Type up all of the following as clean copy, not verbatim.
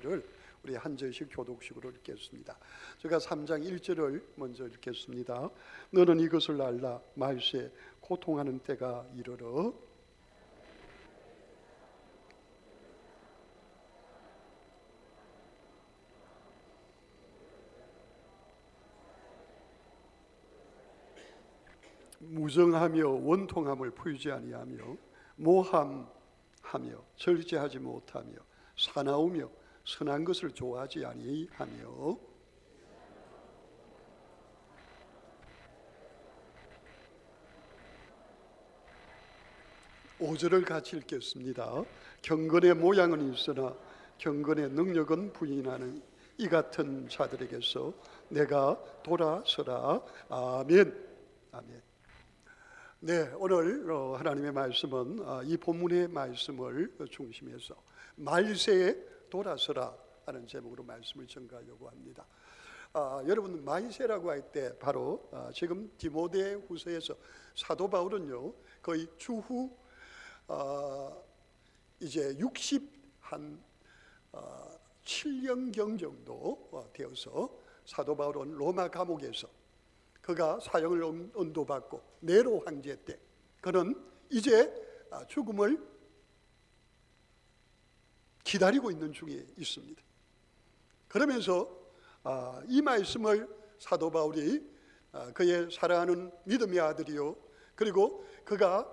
를 우리 한 절씩 교독식으로 읽겠습니다. 제가 3장 1절을 먼저 읽겠습니다. 너는 이것을 알라. 말세 고통하는 때가 이르러 무정하며 원통함을 풀지 아니하며 모함하며 절제하지 못하며 사나우며 선한 것을 좋아하지 아니하며 5절을 같이 읽겠습니다. 경건의 모양은 있으나 경건의 능력은 부인하는 이 같은 자들에게서 내가 돌아서라. 아멘. 아멘. 네, 오늘 하나님의 말씀은 이 본문의 말씀을 중심해서 말세에 돌아서라 하는 제목으로 말씀을 전가하려고 합니다. 여러분, 말세라고 할 때 바로 지금 디모데 후서에서 사도 바울은요 거의 주후 이제 67년경 정도 되어서 사도 바울은 로마 감옥에서 그가 사형을 언도받고 네로 황제 때 그는 이제 죽음을 기다리고 있는 중에 있습니다. 그러면서 이 말씀을 사도 바울이 그의 사랑하는 믿음의 아들이요 그리고 그가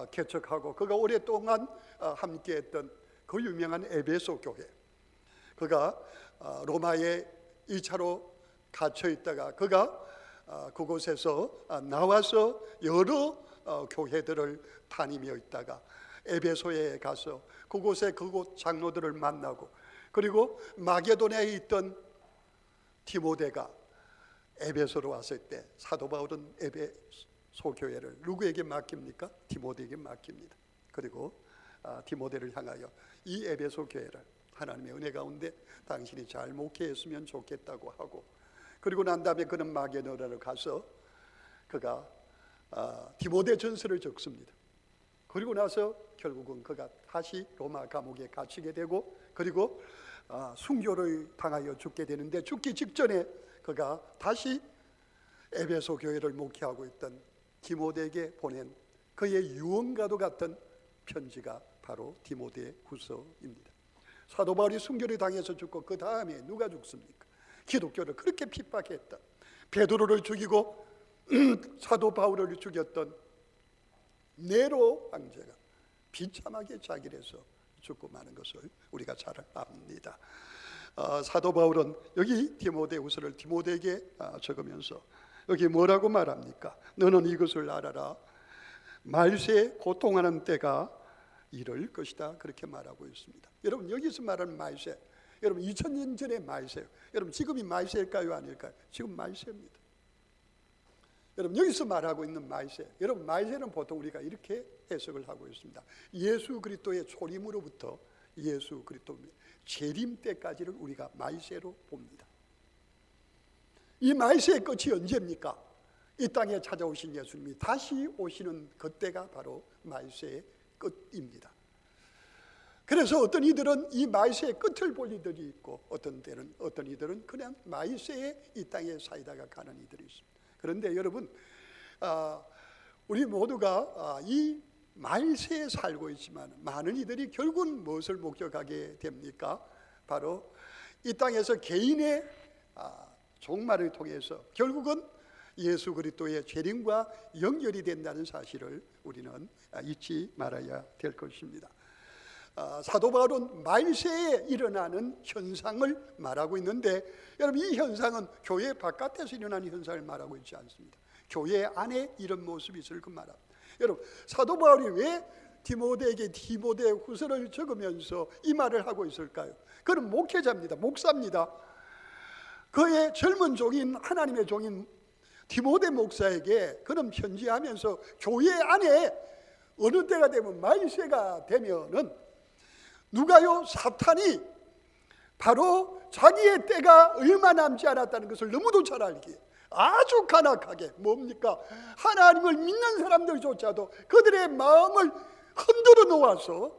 개척하고 그가 오랫동안 함께했던 그 유명한 에베소 교회, 그가 로마에 2차로 갇혀 있다가 그가 그곳에서 나와서 여러 교회들을 다니며 있다가 에베소에 가서 그곳 장로들을 만나고 그리고 마게도냐에 있던 디모데가 에베소로 왔을 때 사도 바울은 에베소 교회를 누구에게 맡깁니까? 디모데에게 맡깁니다. 그리고 디모데를 향하여 이 에베소 교회를 하나님의 은혜 가운데 당신이 잘 목회했으면 좋겠다고 하고 그리고 난 다음에 그는 마게도냐로 가서 그가 디모데 전서를 적습니다. 그리고 나서 결국은 그가 다시 로마 감옥에 갇히게 되고 그리고 순교를 당하여 죽게 되는데 죽기 직전에 그가 다시 에베소 교회를 목회하고 있던 디모데에게 보낸 그의 유언과도 같은 편지가 바로 디모데 후서입니다. 사도 바울이 순교를 당해서 죽고 그 다음에 누가 죽습니까? 기독교를 그렇게 핍박했던 베드로를 죽이고 사도 바울을 죽였던 네로 황제가 비참하게 자기를 해서 죽고 마는 것을 우리가 잘 압니다. 사도 바울은 여기 디모데 후서를 디모데에게 적으면서 여기 뭐라고 말합니까? 너는 이것을 알아라. 말세에 고통하는 때가 이를 것이다. 그렇게 말하고 있습니다. 여러분, 여기서 말하는 말세, 여러분 2000년 전의 말세, 여러분 지금이 말세일까요? 아닐까요? 지금 말세입니다. 여러분, 여기서 말하고 있는 말세, 여러분 말세는 보통 우리가 이렇게 해석을 하고 있습니다. 예수 그리스도의 초림으로부터 예수 그리스도 재림 때까지를 우리가 말세로 봅니다. 이 말세의 끝이 언제입니까? 이 땅에 찾아오신 예수님이 다시 오시는 그때가 바로 말세의 끝입니다. 그래서 어떤 이들은 이 말세의 끝을 볼 이들이 있고 어떤 이들은 그냥 말세에 이 땅에 살다가 가는 이들이 있습니다. 그런데 여러분, 우리 모두가 이 말세에 살고 있지만 많은 이들이 결국은 무엇을 목격하게 됩니까? 바로 이 땅에서 개인의 종말을 통해서 결국은 예수 그리스도의 재림과 연결이 된다는 사실을 우리는 잊지 말아야 될 것입니다. 사도 바울은 말세에 일어나는 현상을 말하고 있는데 여러분, 이 현상은 교회 바깥에서 일어나는 현상을 말하고 있지 않습니다. 교회 안에 이런 모습이 있을 그 말합니다. 여러분, 사도 바울이 왜 디모데에게 디모데 후서를 적으면서 이 말을 하고 있을까요? 그는 목회자입니다. 목사입니다. 그의 젊은 종인 하나님의 종인 디모데 목사에게 그는 편지하면서 교회 안에 어느 때가 되면 말세가 되면은 누가요? 사탄이 바로 자기의 때가 얼마 남지 않았다는 것을 너무도 잘 알기에 아주 간악하게 뭡니까? 하나님을 믿는 사람들조차도 그들의 마음을 흔들어 놓아서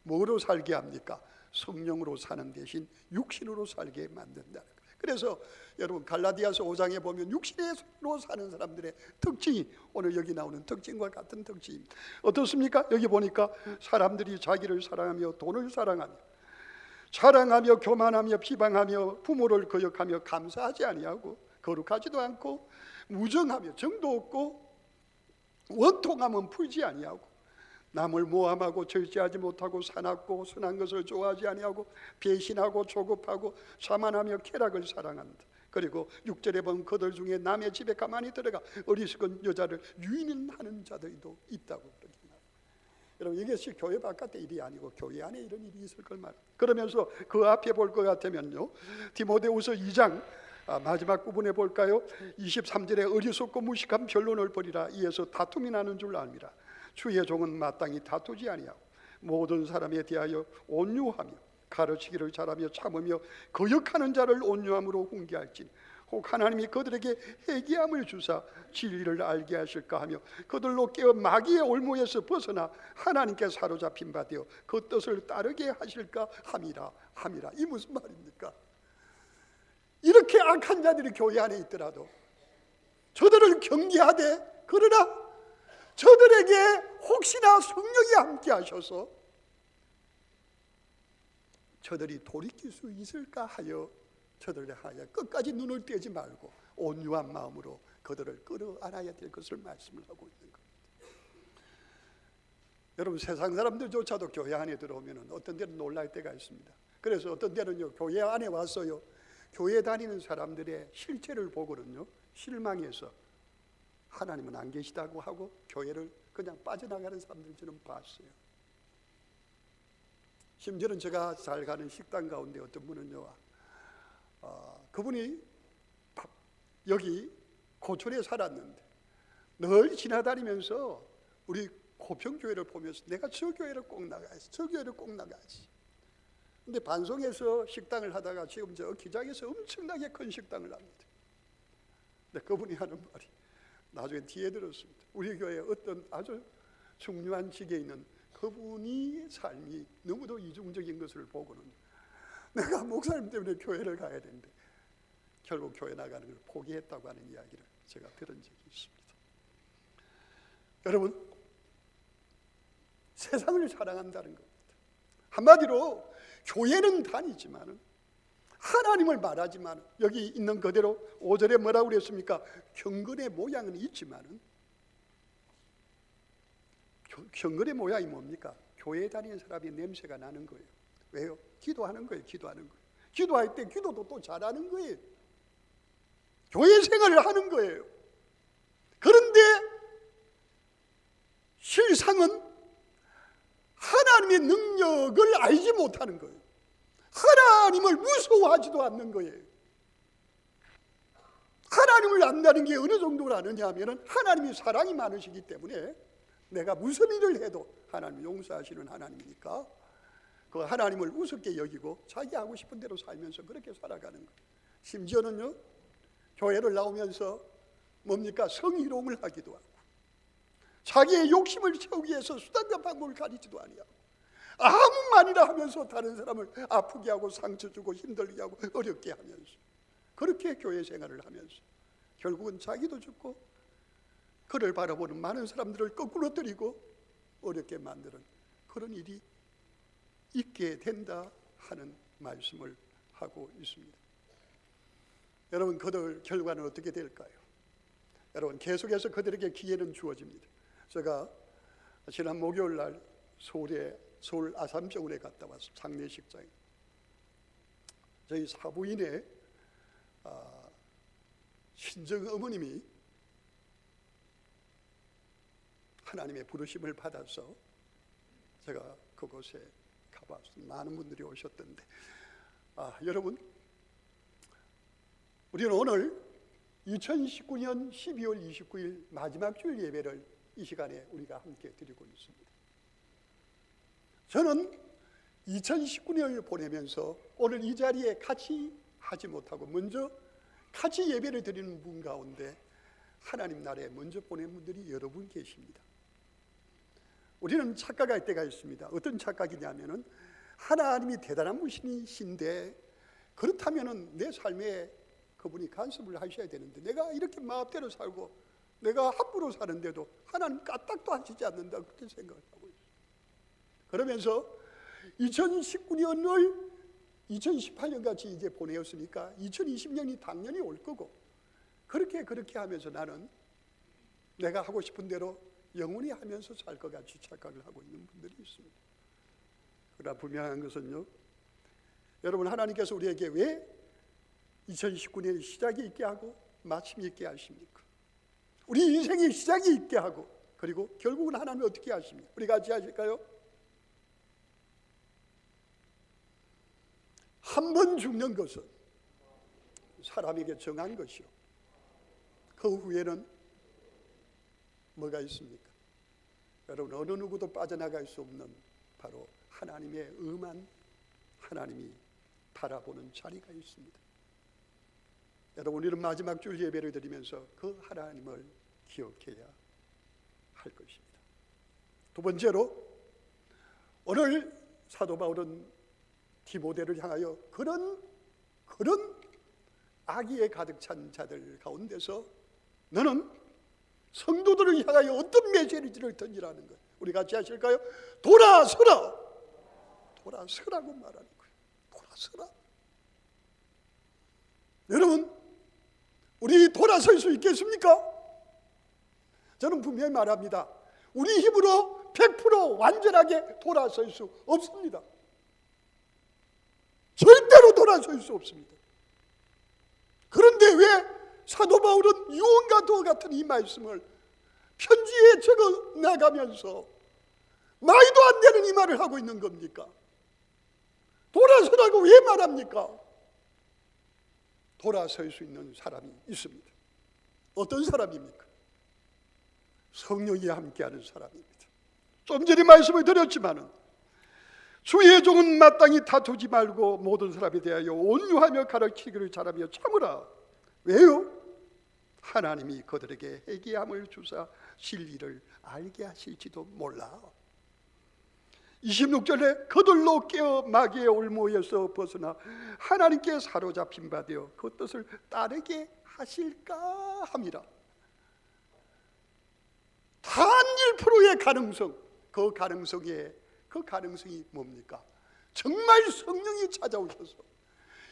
뭐로 살게 합니까? 성령으로 사는 대신 육신으로 살게 만든다는 거예요. 그래서 여러분 갈라디아서 5장에 보면 육신으로 사는 사람들의 특징이 오늘 여기 나오는 특징과 같은 특징입니다. 어떻습니까? 여기 보니까 사람들이 자기를 사랑하며 돈을 사랑하며 자랑하며 교만하며 비방하며 부모를 거역하며 감사하지 아니하고 거룩하지도 않고 무정하며 정도 없고 원통함은 풀지 아니하고 남을 모함하고 절제하지 못하고 사납고 선한 것을 좋아하지 아니하고 배신하고 조급하고 자만하며 쾌락을 사랑한다. 그리고 6절에 보면 그들 중에 남의 집에 가만히 들어가 어리석은 여자를 유인하는 자들도 있다고 그렇게 말합니다. 여러분 이것이 교회 바깥의 일이 아니고 교회 안에 이런 일이 있을 걸 말합니다. 그러면서 그 앞에 볼 것 같으면요, 디모데후서 2장 마지막 부분에 볼까요? 23절에 어리석고 무식한 변론을 벌이라. 이에서 다툼이 나는 줄 압니다. 주의 종은 마땅히 다투지 아니하고 모든 사람에 대하여 온유하며 가르치기를 잘하며 참으며 거역하는 자를 온유함으로 훈계할지니 혹 하나님이 그들에게 회개함을 주사 진리를 알게 하실까 하며 그들로 깨어 마귀의 올무에서 벗어나 하나님께 사로잡힌 바 되어 그 뜻을 따르게 하실까 함이라. 이 무슨 말입니까? 이렇게 악한 자들이 교회 안에 있더라도 저들을 경계하되, 그러나 저들에게 혹시나 성령이 함께 하셔서 저들이 돌이킬 수 있을까 하여 저들을 하여 끝까지 눈을 떼지 말고 온유한 마음으로 그들을 끌어안아야 될 것을 말씀을 하고 있는 겁니다. 여러분 세상 사람들조차도 교회 안에 들어오면 어떤 데는 놀랄 때가 있습니다. 그래서 어떤 데는요, 교회 안에 와서요, 교회 다니는 사람들의 실체를 보고는요 실망해서 하나님은 안 계시다고 하고 교회를 그냥 빠져나가는 사람들 저는 봤어요. 심지어는 제가 잘 가는 식당 가운데 어떤 분은요, 그분이 여기 고촌에 살았는데 늘 지나다니면서 우리 고평교회를 보면서 내가 저 교회를 꼭 나가야지, 저 교회를 꼭 나가야지. 근데 반송에서 식당을 하다가 지금 저 기장에서 엄청나게 큰 식당을 합니다. 근데 그분이 하는 말이 나중에 뒤에 들었습니다. 우리 교회에 어떤 아주 중요한 직에 있는 그분이 삶이 너무도 이중적인 것을 보고는 내가 목사님 때문에 교회를 가야 되는데 결국 교회 나가는 걸 포기했다고 하는 이야기를 제가 들은 적이 있습니다. 여러분 세상을 사랑한다는 겁니다. 한마디로 교회는 다니지만 하나님을 말하지만 여기 있는 그대로 5절에 뭐라고 그랬습니까? 경건의 모양은 있지만 경건의 모양이 뭡니까? 교회 다니는 사람이 냄새가 나는 거예요. 왜요? 기도하는 거예요. 기도할 때 기도도 또 잘하는 거예요. 교회 생활을 하는 거예요. 그런데 실상은 하나님의 능력을 알지 못하는 거예요. 하나님을 무서워하지도 않는 거예요. 하나님을 안다는 게 어느 정도로 아느냐 하면 하나님이 사랑이 많으시기 때문에 내가 무슨 일을 해도 하나님이 용서하시는 하나님이니까 그 하나님을 우습게 여기고 자기 하고 싶은 대로 살면서 그렇게 살아가는 거예요. 심지어는요, 교회를 나오면서 뭡니까? 성희롱을 하기도 하고 자기의 욕심을 채우기 위해서 수단과 방법을 가리지도 아니하고 아무 말이나 하면서 다른 사람을 아프게 하고 상처 주고 힘들게 하고 어렵게 하면서 그렇게 교회 생활을 하면서 결국은 자기도 죽고 그를 바라보는 많은 사람들을 거꾸로 때리고 어렵게 만드는 그런 일이 있게 된다 하는 말씀을 하고 있습니다. 여러분 그들 결과는 어떻게 될까요? 여러분 계속해서 그들에게 기회는 주어집니다. 제가 지난 목요일 날 서울 아산병원에 갔다 왔습니다. 장례식장에 저희 사부인의 친정 어머님이 하나님의 부르심을 받아서 제가 그곳에 가봤습니다. 많은 분들이 오셨던데 여러분 우리는 오늘 2019년 12월 29일 마지막 주일 예배를 이 시간에 우리가 함께 드리고 있습니다. 저는 2019년을 보내면서 오늘 이 자리에 같이 하지 못하고 먼저 같이 예배를 드리는 분 가운데 하나님 나라에 먼저 보낸 분들이 여러분 계십니다. 우리는 착각할 때가 있습니다. 어떤 착각이냐면은 하나님이 대단한 분이신데 그렇다면 내 삶에 그분이 간섭을 하셔야 되는데 내가 이렇게 마음대로 살고 내가 함부로 사는데도 하나님 까딱도 하시지 않는다, 그렇게 생각을 하고 있어요. 그러면서 2019년을 2018년 같이 이제 보내었으니까 2020년이 당연히 올 거고 그렇게 하면서 나는 내가 하고 싶은 대로 영원히 하면서 살 것 같이 착각을 하고 있는 분들이 있습니다. 그러나 분명한 것은요, 여러분, 하나님께서 우리에게 왜 2019년의 시작이 있게 하고 마침이 있게 하십니까? 우리 인생의 시작이 있게 하고 그리고 결국은 하나님이 어떻게 하십니까? 우리 같이 하실까요? 한 번 죽는 것은 사람에게 정한 것이요, 그 후에는 뭐가 있습니까? 여러분, 어느 누구도 빠져나갈 수 없는 바로 하나님의 음한 하나님이 바라보는 자리가 있습니다. 여러분, 우리는 마지막 주 예배를 드리면서 그 하나님을 기억해야 할 것입니다. 두 번째로, 오늘 사도 바울은 디모데를 향하여 그런 악의에 가득 찬 자들 가운데서 너는 성도들을 향하여 어떤 메시지를 던지라는 거예요. 우리 같이 하실까요? 돌아서라! 돌아서라고 말하는 거예요. 돌아서라. 여러분, 우리 돌아설 수 있겠습니까? 저는 분명히 말합니다. 우리 힘으로 100% 완전하게 돌아설 수 없습니다. 절대로 돌아설 수 없습니다. 그런데 왜 사도 바울은 유언과 도와 같은 이 말씀을 편지에 적어 나가면서 말도 안 되는 이 말을 하고 있는 겁니까? 돌아서라고 왜 말합니까? 돌아설 수 있는 사람이 있습니다. 어떤 사람입니까? 성령이 함께하는 사람입니다. 좀 전에 말씀을 드렸지만은 주의 종은 마땅히 다투지 말고 모든 사람에 대하여 온유하며 가르치기를 잘하며 참으라. 왜요? 하나님이 그들에게 회개함을 주사 진리를 알게 하실지도 몰라. 26절에 그들로 깨어 마귀의 올무에서 벗어나 하나님께 사로잡힌 바 되어 그 뜻을 따르게 하실까 함이라. 단 1%의 가능성, 그 가능성이 뭡니까? 정말 성령이 찾아오셔서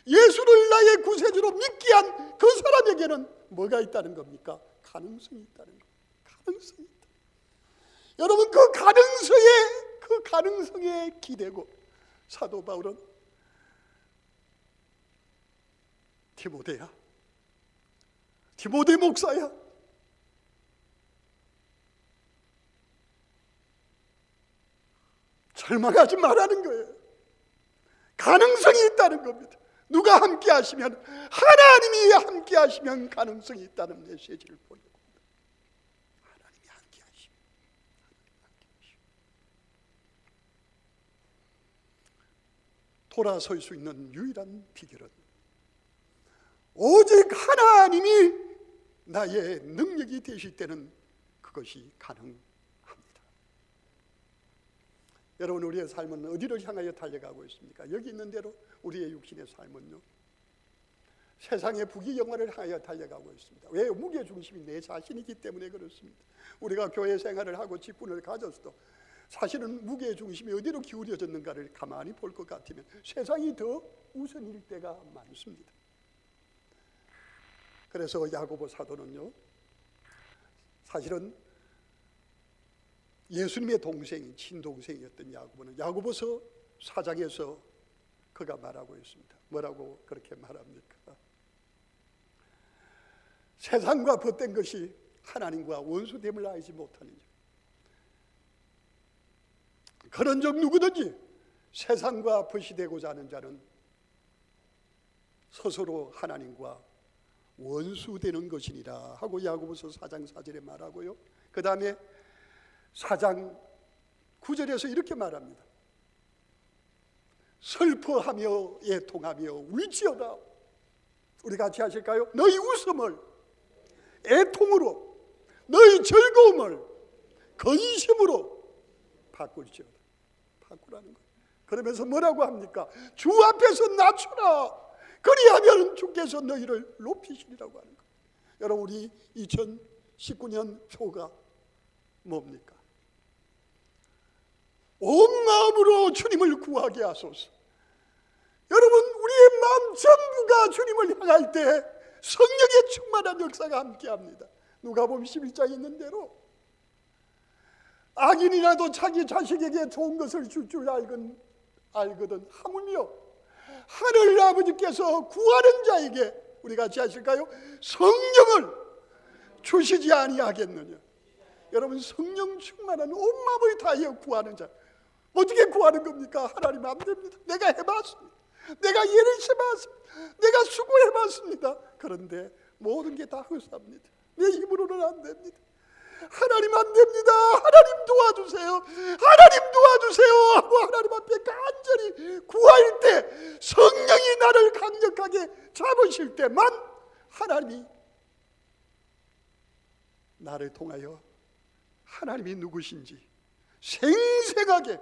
예수를 나의 구세주로 믿게 한 그 사람에게는 뭐가 있다는 겁니까? 가능성이 있다는 겁니다. 가능성이 있다. 여러분, 그 가능성에 기대고 사도 바울은 디모데야, 디모데 목사야, 절망하지 말라는 거예요. 가능성이 있다는 겁니다. 누가 함께 하시면, 하나님이 함께 하시면 가능성이 있다는 메시지를 보내고 있습니다. 하나님이 함께 하시면, 돌아설 수 있는 유일한 비결은 오직 하나님이 나의 능력이 되실 때는 그것이 가능합니다. 여러분, 우리의 삶은 어디를 향하여 달려가고 있습니까? 여기 있는 대로 우리의 육신의 삶은요, 세상의 부귀영화를 향하여 달려가고 있습니다. 왜? 무게중심이 내 자신이기 때문에 그렇습니다. 우리가 교회 생활을 하고 직분을 가졌어도 사실은 무게중심이 어디로 기울여졌는가를 가만히 볼 것 같으면 세상이 더 우선일 때가 많습니다. 그래서 야고보 사도는요, 사실은 예수님의 동생, 친동생이었던 야고보는 야고보서 4장에서 그가 말하고 있습니다. 뭐라고 그렇게 말합니까? 세상과 벗된 것이 하나님과 원수됨을 알지 못하느냐. 그런 적 누구든지 세상과 벗이 되고자 하는 자는 스스로 하나님과 원수되는 것이니라 하고 야고보서 4장 4절에 말하고요. 그 다음에 4장 9절에서 이렇게 말합니다. 슬퍼하며 애통하며 울지어다. 우리 같이 하실까요? 너희 웃음을 애통으로, 너희 즐거움을 근심으로 바꿀지어다. 바꾸라는 거예요. 그러면서 뭐라고 합니까? 주 앞에서 낮추라. 그리하면 주께서 너희를 높이시리라고 하는 거예요. 여러분, 우리 2019년 표가 뭡니까? 온 마음으로 주님을 구하게 하소서. 여러분, 우리의 마음 전부가 주님을 향할 때 성령의 충만한 역사가 함께합니다. 누가복음 11장에 있는 대로 악인이라도 자기 자식에게 좋은 것을 줄 줄 알거든 하물며 하늘 아버지께서 구하는 자에게 우리 같이 하실까요? 성령을 주시지 아니하겠느냐. 여러분, 성령 충만한 온 마음을 다하여 구하는 자, 어떻게 구하는 겁니까? 하나님 안 됩니다. 내가 해봤습니다. 내가 예를 세봤습니다. 내가 수고해봤습니다. 그런데 모든 게 다 헛삽니다. 내 힘으로는 안 됩니다. 하나님 안 됩니다. 하나님 도와주세요. 하나님 도와주세요 하고 하나님 앞에 간절히 구할 때 성령이 나를 강력하게 잡으실 때만 하나님이 나를 통하여 하나님이 누구신지 생생하게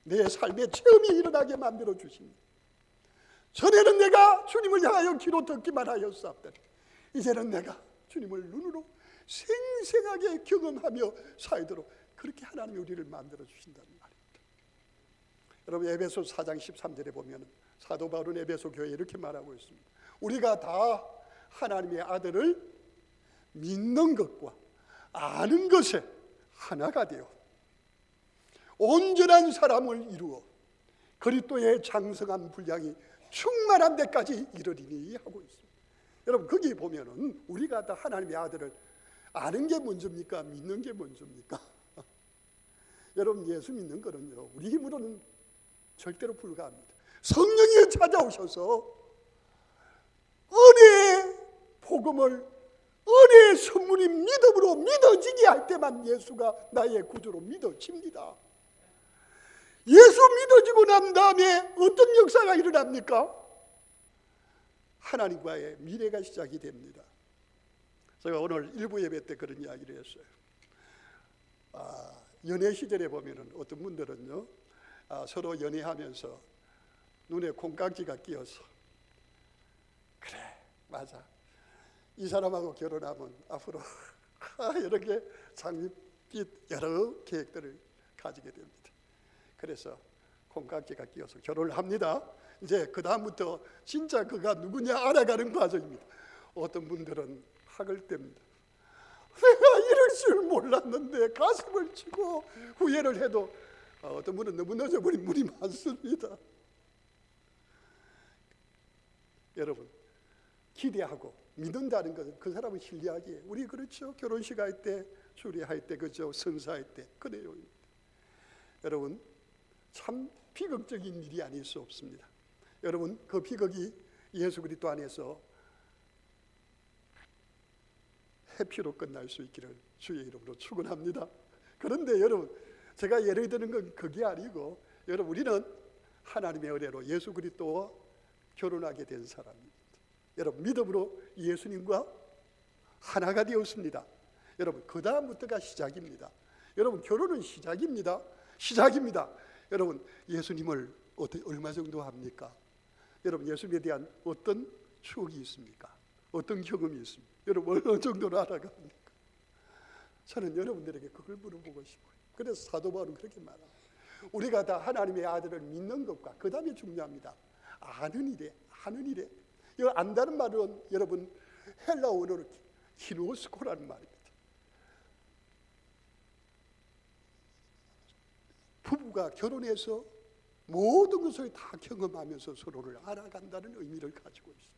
내 삶의 체험이 일어나게 만들어 주십니다. 전에는 내가 주님을 향하여 귀로 듣기만 하였사옵더니 이제는 내가 주님을 눈으로 생생하게 경험하며 살도록 그렇게 하나님이 우리를 만들어 주신다는 말입니다. 여러분, 에베소 4장 13절에 보면 사도 바울은 에베소 교회에 이렇게 말하고 있습니다. 우리가 다 하나님의 아들을 믿는 것과 아는 것에 하나가 되어 온전한 사람을 이루어 그리스도의 장성한 분량이 충만한 데까지 이르리니 하고 있습니다. 여러분, 거기 보면은 우리가 다 하나님의 아들을 아는 게 먼저입니까? 믿는 게 먼저입니까? 여러분, 예수 믿는 거는요, 우리 힘으로는 절대로 불가합니다. 성령이 찾아오셔서 은혜의 복음을, 은혜의 선물이 믿음으로 믿어지게 할 때만 예수가 나의 구주로 믿어집니다. 예수 믿어지고 난 다음에 어떤 역사가 일어납니까? 하나님과의 미래가 시작이 됩니다. 제가 오늘 일부 예배 때 그런 이야기를 했어요. 연애 시절에 보면은 어떤 분들은요, 서로 연애하면서 눈에 콩깍지가 끼어서, 그래, 맞아, 이 사람하고 결혼하면 앞으로 이렇게 장밋빛 여러 계획들을 가지게 됩니다. 그래서 콩깍지가 끼어서 결혼을 합니다. 이제 그 다음부터 진짜 그가 누구냐 알아가는 과정입니다. 어떤 분들은 학을 뗍니다. 내가 이럴 줄 몰랐는데 가슴을 치고 후회를 해도 어떤 분은 너무 늦어버린 분이 많습니다. 여러분, 기대하고 믿는다는 것은 그 사람을 신뢰하기에, 우리 그렇죠? 결혼식 할 때, 주례할 때, 그죠? 선사할 때 그래요. 여러분, 참 비극적인 일이 아닐 수 없습니다. 여러분, 그 비극이 예수 그리스도 안에서 해피로 끝날 수 있기를 주의 이름으로 축원합니다. 그런데 여러분, 제가 예를 드는 건 그게 아니고, 여러분, 우리는 하나님의 은혜로 예수 그리스도와 결혼하게 된 사람입니다. 여러분, 믿음으로 예수님과 하나가 되었습니다. 여러분, 그 다음부터가 시작입니다. 여러분, 결혼은 시작입니다. 시작입니다. 여러분, 예수님을 얼마 정도 합니까? 여러분, 예수님에 대한 어떤 추억이 있습니까? 어떤 경험이 있습니까? 여러분, 어느 정도로 알아갑니까? 저는 여러분들에게 그걸 물어보고 싶어요. 그래서 사도 바울은 그렇게 말합니다. 우리가 다 하나님의 아들을 믿는 것과 그 다음에 중요합니다. 아는 일에, 하는 일에. 이 안다는 말은 여러분 헬라어로 키노스코라는 말입니다. 부부가 결혼해서 모든 것을 다 경험하면서 서로를 알아간다는 의미를 가지고 있습니다.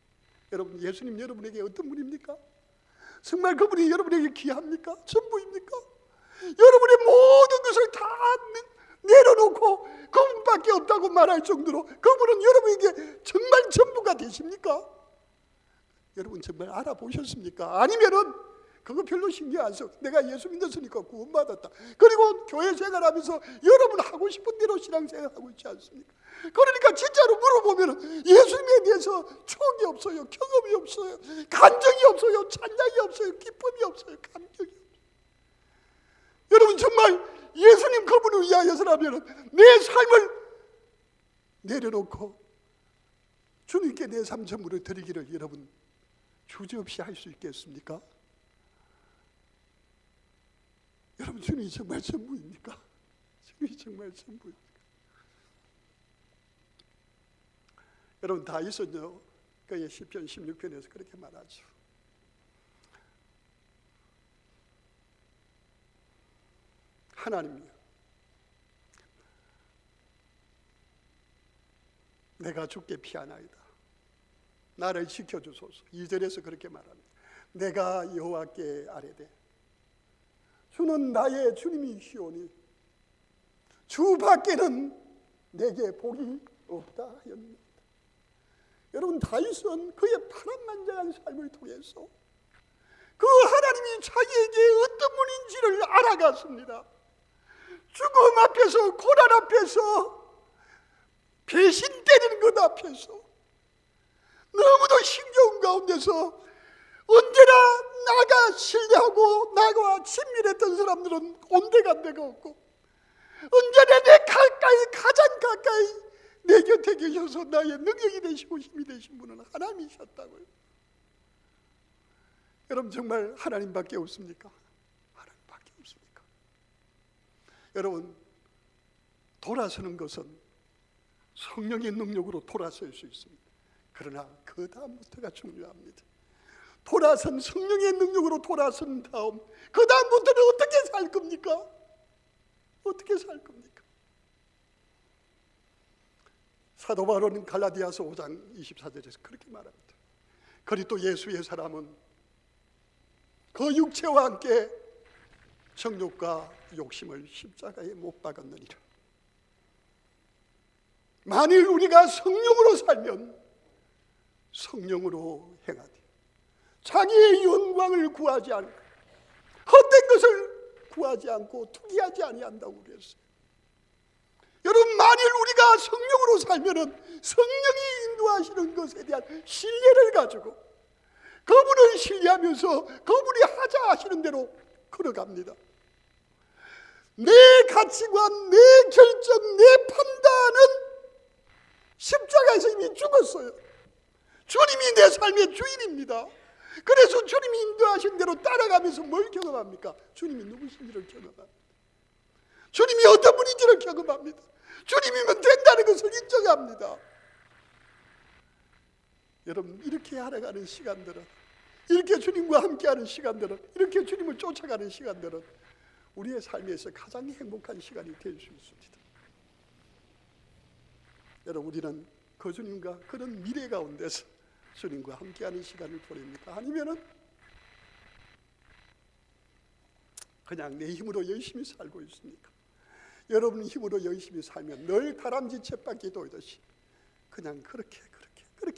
여러분, 예수님 여러분에게 어떤 분입니까? 정말 그분이 여러분에게 귀합니까? 전부입니까? 여러분의 모든 것을 다 내려놓고 그분밖에 없다고 말할 정도로 그분은 여러분에게 정말 전부가 되십니까? 여러분, 정말 알아보셨습니까? 아니면은 그거 별로 신경 안 써. 내가 예수 믿었으니까 구원받았다. 그리고 교회 생활하면서 여러분 하고 싶은 대로 신앙생활하고 있지 않습니까? 그러니까 진짜로 물어보면 예수님에 대해서 추억이 없어요. 경험이 없어요. 감정이 없어요. 찬양이 없어요. 기쁨이 없어요. 감격이 없어요. 여러분, 정말 예수님 그분을 위하여서라면 내 삶을 내려놓고 주님께 내 삶 전부를 드리기를 여러분 주저없이 할 수 있겠습니까? 여러분, 주님이 정말 전부입니까? 주님이 정말 전부입니까? 여러분, 다윗은요 그의 시편 16편에서 그렇게 말하죠. 하나님이여, 내가 주께 피하나이다. 나를 지켜주소서. 2절에서 그렇게 말합니다. 내가 여호와께 아뢰되 주는 나의 주님이시오니 주 밖에는 내게 복이 없다 하였습니다. 여러분, 다윗은 그의 파란만장한 삶을 통해서 그 하나님이 자기에게 어떤 분인지를 알아갔습니다. 죽음 앞에서, 고난 앞에서, 배신 때리는 것 앞에서 너무도 힘겨운 가운데서 언제나 나가 신뢰하고 나와 친밀했던 사람들은 온데간데가 없고 언제나 내 가까이, 가장 가까이 내 곁에 계셔서 나의 능력이 되시고 힘이 되신 분은 하나님이셨다고요. 여러분, 정말 하나님밖에 없습니까? 하나님밖에 없습니까? 여러분, 돌아서는 것은 성령의 능력으로 돌아설 수 있습니다. 그러나 그 다음부터가 중요합니다. 돌아선 성령의 능력으로 돌아선 다음 그 다음부터는 어떻게 살 겁니까? 어떻게 살 겁니까? 사도 바울은 갈라디아서 5장 24절에서 그렇게 말합니다. 그리스도 예수의 사람은 그 육체와 함께 정욕과 욕심을 십자가에 못 박았느니라. 만일 우리가 성령으로 살면 성령으로 행하되 자기의 영광을 구하지 않고 헛된 것을 구하지 않고 투기하지 아니한다고 그랬어요. 여러분, 만일 우리가 성령으로 살면은 성령이 인도하시는 것에 대한 신뢰를 가지고 그분을 신뢰하면서 그분이 하자 하시는 대로 걸어갑니다. 내 가치관, 내 결정, 내 판단은 십자가에서 이미 죽었어요. 주님이 내 삶의 주인입니다. 그래서 주님이 인도하신 대로 따라가면서 뭘 경험합니까? 주님이 누구신지를 경험합니다. 주님이 어떤 분인지를 경험합니다. 주님이면 된다는 것을 인정합니다. 여러분, 이렇게 알아가는 시간들은, 이렇게 주님과 함께하는 시간들은, 이렇게 주님을 쫓아가는 시간들은 우리의 삶에서 가장 행복한 시간이 될 수 있습니다. 여러분, 우리는 그 주님과 그런 미래 가운데서 주님과 함께하는 시간을 보냅니까? 아니면은 그냥 내 힘으로 열심히 살고 있습니까? 여러분 힘으로 열심히 살면 늘 다람쥐 쳇바퀴 돌듯이 그냥 그렇게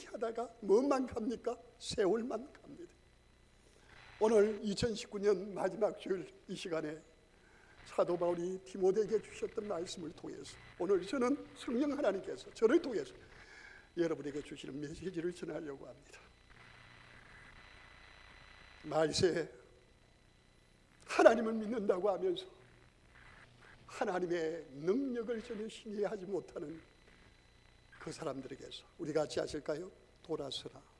하다가 뭐만 갑니까? 세월만 갑니다. 오늘 2019년 마지막 주일 이 시간에 사도 바울이 디모데에게 주셨던 말씀을 통해서 오늘 저는 성령 하나님께서 저를 통해서 여러분에게 주시는 메시지를 전하려고 합니다. 말세 하나님을 믿는다고 하면서 하나님의 능력을 전혀 신뢰하지 못하는 그 사람들에게서 우리 같이 하실까요? 돌아서야 합니다.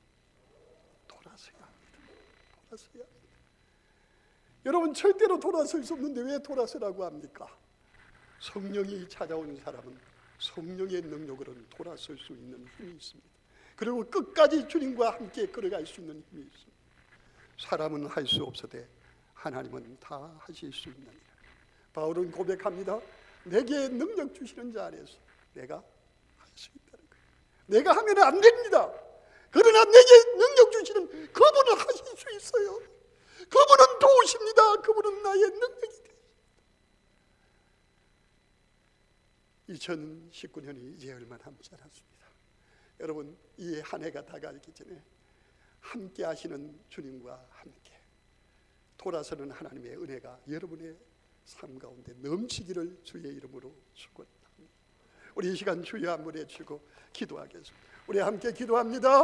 여러분, 절대로 돌아설 수 없는데 왜 돌아서라고 합니까? 성령이 찾아오는 사람은 성령의 능력으로는 돌아설 수 있는 힘이 있습니다. 그리고 끝까지 주님과 함께 걸어갈 수 있는 힘이 있습니다. 사람은 할 수 없으되 하나님은 다 하실 수 있느니라. 바울은 고백합니다. 내게 능력 주시는 자 안에서 내가 할 수 있다는 거예요. 내가 하면 안 됩니다. 그러나 내게 능력 주시는 그분은 하실 수 있어요. 그분은 도우십니다. 그분은 나의 능력이 되십니다. 2019년이 이제 얼마 남지 않았습니다. 여러분, 이 한 해가 다가기 전에 함께 하시는 주님과 함께 돌아서는 하나님의 은혜가 여러분의 삶 가운데 넘치기를 주의 이름으로 축원합니다. 우리 이 시간 주여 한번 외치고 기도하겠습니다. 우리 함께 기도합니다.